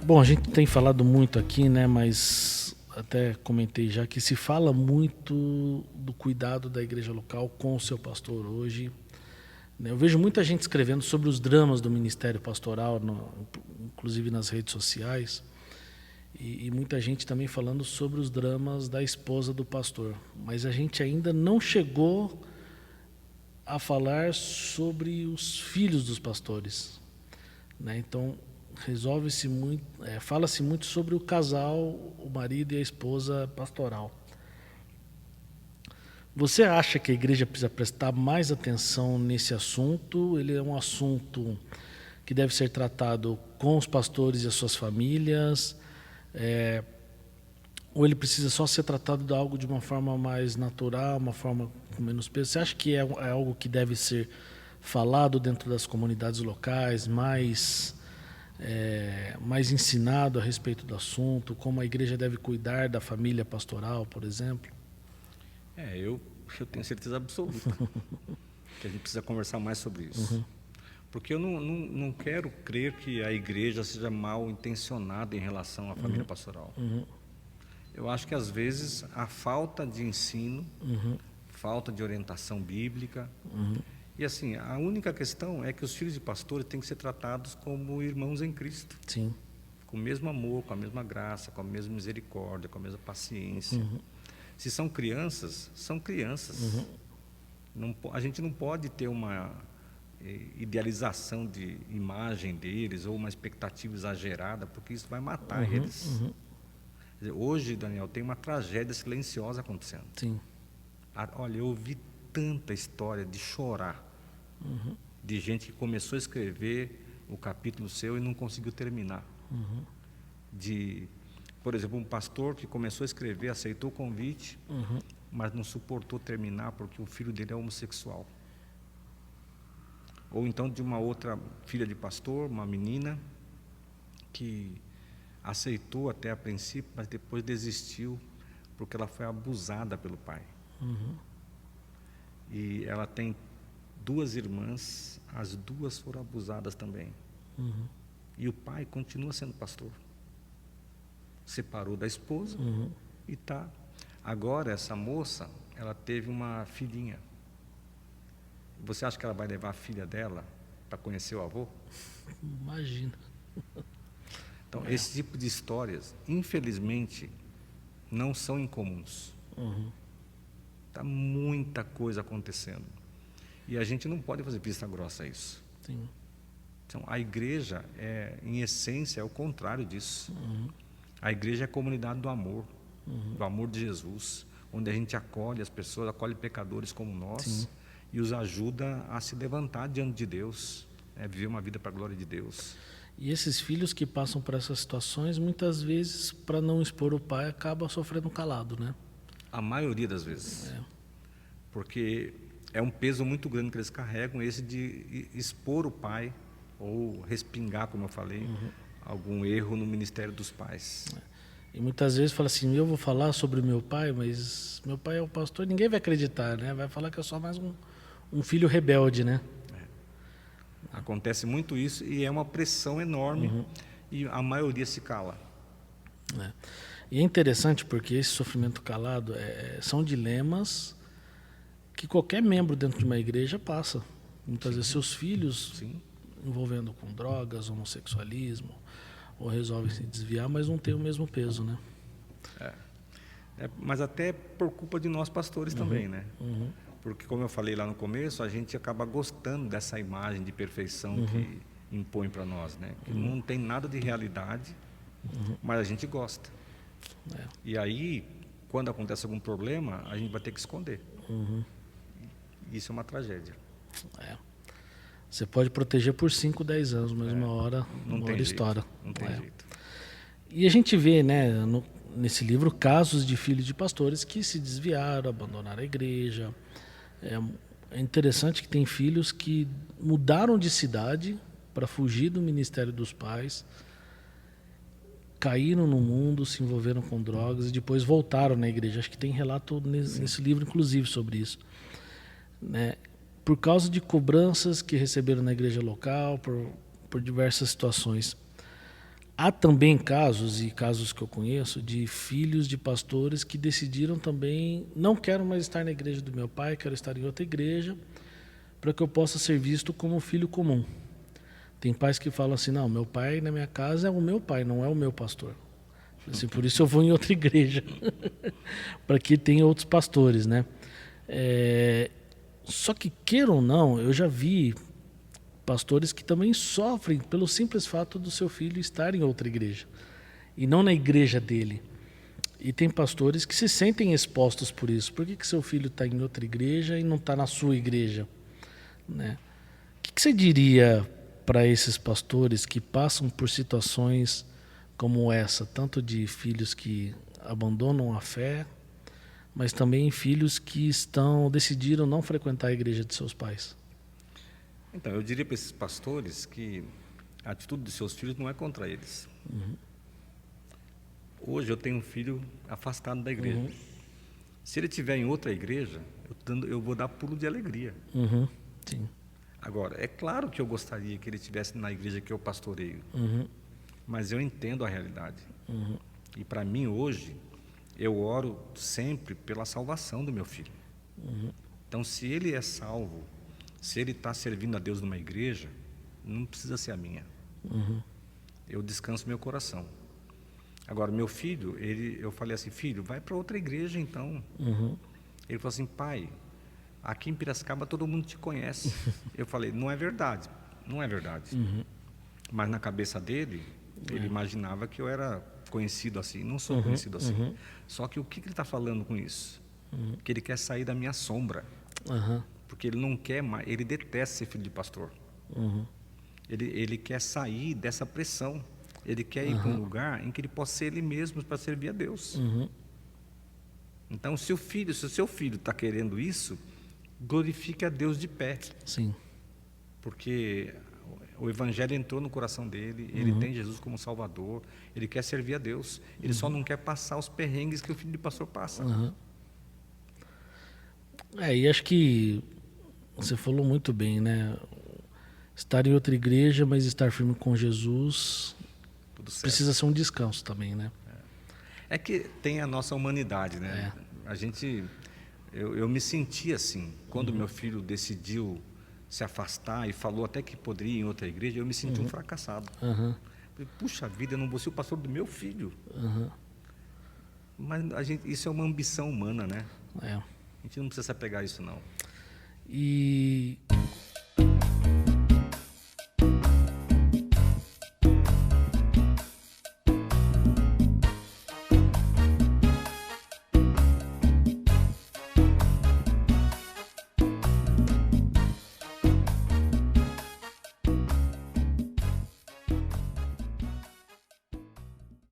Bom, a gente tem falado muito aqui, né? Mas até comentei já que se fala muito do cuidado da igreja local com o seu pastor hoje. Né? Eu vejo muita gente escrevendo sobre os dramas do ministério pastoral, inclusive nas redes sociais, e muita gente também falando sobre os dramas da esposa do pastor. Mas a gente ainda não chegou a falar sobre os filhos dos pastores, né? Então resolve-se muito, fala-se muito sobre o casal, o marido e a esposa pastoral. Você acha que a igreja precisa prestar mais atenção nesse assunto? Ele é um assunto que deve ser tratado com os pastores e as suas famílias, ou ele precisa só ser tratado de algo de uma forma mais natural, uma forma com menos peso? Você acha que é algo que deve ser falado dentro das comunidades locais, mais ensinado a respeito do assunto, como a igreja deve cuidar da família pastoral, por exemplo? Eu tenho certeza absoluta que a gente precisa conversar mais sobre isso. Porque eu não quero crer que a igreja seja mal intencionada em relação à família pastoral. Eu acho que às vezes a falta de ensino, falta de orientação bíblica. E assim, a única questão é que os filhos de pastores têm que ser tratados como irmãos em Cristo. Sim. Com o mesmo amor, com a mesma graça, com a mesma misericórdia, com a mesma paciência. Se são crianças, são crianças. A gente não pode ter uma idealização de imagem deles ou uma expectativa exagerada, porque isso vai matar eles. Quer dizer, hoje, Daniel, tem uma tragédia silenciosa acontecendo. Sim. Olha, eu ouvi tanta história de chorar, de gente que começou a escrever o capítulo seu e não conseguiu terminar. Por exemplo, um pastor que começou a escrever, aceitou o convite, mas não suportou terminar porque o filho dele é homossexual. Ou então de uma outra filha de pastor, uma menina, que aceitou até a princípio, mas depois desistiu porque ela foi abusada pelo pai. E ela tem 2 irmãs, as 2 foram abusadas também. E o pai continua sendo pastor. Separou da esposa e tá. Agora essa moça, ela teve uma filhinha. Você acha que ela vai levar a filha dela para conhecer o avô? Imagina. Então, esse tipo de histórias, infelizmente, não são incomuns. Está muita coisa acontecendo. E a gente não pode fazer vista grossa a isso. Sim. Então, a igreja, em essência, é o contrário disso. A igreja é a comunidade do amor de Jesus, onde a gente acolhe as pessoas, acolhe pecadores como nós. Sim. E os ajuda a se levantar diante de Deus, viver uma vida para a glória de Deus. E esses filhos que passam por essas situações, muitas vezes, para não expor o pai, acabam sofrendo calado, né? A maioria das vezes. Porque é um peso muito grande que eles carregam, esse de expor o pai, ou respingar, como eu falei, algum erro no ministério dos pais. E muitas vezes fala assim, eu vou falar sobre meu pai, mas meu pai é o pastor, ninguém vai acreditar, né? Vai falar que eu sou mais um filho rebelde, né? Acontece muito isso e é uma pressão enorme e a maioria se cala. E é interessante porque esse sofrimento calado são dilemas que qualquer membro dentro de uma igreja passa. Muitas vezes seus filhos envolvendo com drogas, homossexualismo, ou resolvem se desviar, mas não tem o mesmo peso, né? Mas até por culpa de nós pastores também, né? Porque, como eu falei lá no começo, a gente acaba gostando dessa imagem de perfeição que impõe para nós, né? Que não tem nada de realidade, mas a gente gosta. E aí, quando acontece algum problema, a gente vai ter que esconder. Isso é uma tragédia. Você pode proteger por 5, 10 anos, mas uma hora estoura. Não tem jeito. E a gente vê, né, nesse livro, casos de filhos de pastores que se desviaram, abandonaram a igreja. É interessante que tem filhos que mudaram de cidade para fugir do ministério dos pais, caíram no mundo, se envolveram com drogas e depois voltaram na igreja. Acho que tem relato nesse livro, inclusive, sobre isso. Né? Por causa de cobranças que receberam na igreja local, por diversas situações. Há também casos, e casos que eu conheço, de filhos de pastores que decidiram também, não quero mais estar na igreja do meu pai, quero estar em outra igreja, para que eu possa ser visto como um filho comum. Tem pais que falam assim, não, meu pai na minha casa é o meu pai, não é o meu pastor. Assim, por isso eu vou em outra igreja, para que tenha outros pastores, né? Só que, queira ou não, eu já vi pastores que também sofrem pelo simples fato do seu filho estar em outra igreja e não na igreja dele. E tem pastores que se sentem expostos por isso. Por que seu filho está em outra igreja e não está na sua igreja? Né? O que você diria para esses pastores que passam por situações como essa, tanto de filhos que abandonam a fé, mas também filhos que decidiram não frequentar a igreja de seus pais? Então, eu diria para esses pastores que a atitude de seus filhos não é contra eles. Hoje eu tenho um filho afastado da igreja. Se ele estiver em outra igreja, eu vou dar pulo de alegria. Sim. Agora, é claro que eu gostaria que ele estivesse na igreja que eu pastoreio, mas eu entendo a realidade. E para mim hoje, eu oro sempre pela salvação do meu filho. Então, se ele é salvo, se ele está servindo a Deus numa igreja, não precisa ser a minha. Eu descanso meu coração. Agora, meu filho, eu falei assim, filho, vai para outra igreja então. Ele falou assim, pai, aqui em Piracicaba todo mundo te conhece. Eu falei, não é verdade, não é verdade. Mas na cabeça dele, ele imaginava que eu era conhecido assim, não sou conhecido assim. Só que o que ele está falando com isso? Que ele quer sair da minha sombra. Porque ele não quer mais, ele detesta ser filho de pastor. Ele quer sair dessa pressão. Ele quer ir para um lugar em que ele possa ser ele mesmo para servir a Deus. Então, se o seu filho está querendo isso, glorifique a Deus de pé. Sim. Porque o Evangelho entrou no coração dele, ele tem Jesus como Salvador, ele quer servir a Deus. Ele só não quer passar os perrengues que o filho de pastor passa. E acho que você falou muito bem, né? Estar em outra igreja, mas estar firme com Jesus, precisa ser um descanso também, né? É que tem a nossa humanidade, né? Eu me senti assim, quando meu filho decidiu se afastar e falou até que poderia ir em outra igreja, eu me senti um fracassado. Falei, puxa vida, eu não vou ser o pastor do meu filho. Mas isso é uma ambição humana, né? A gente não precisa se apegar a isso, não. E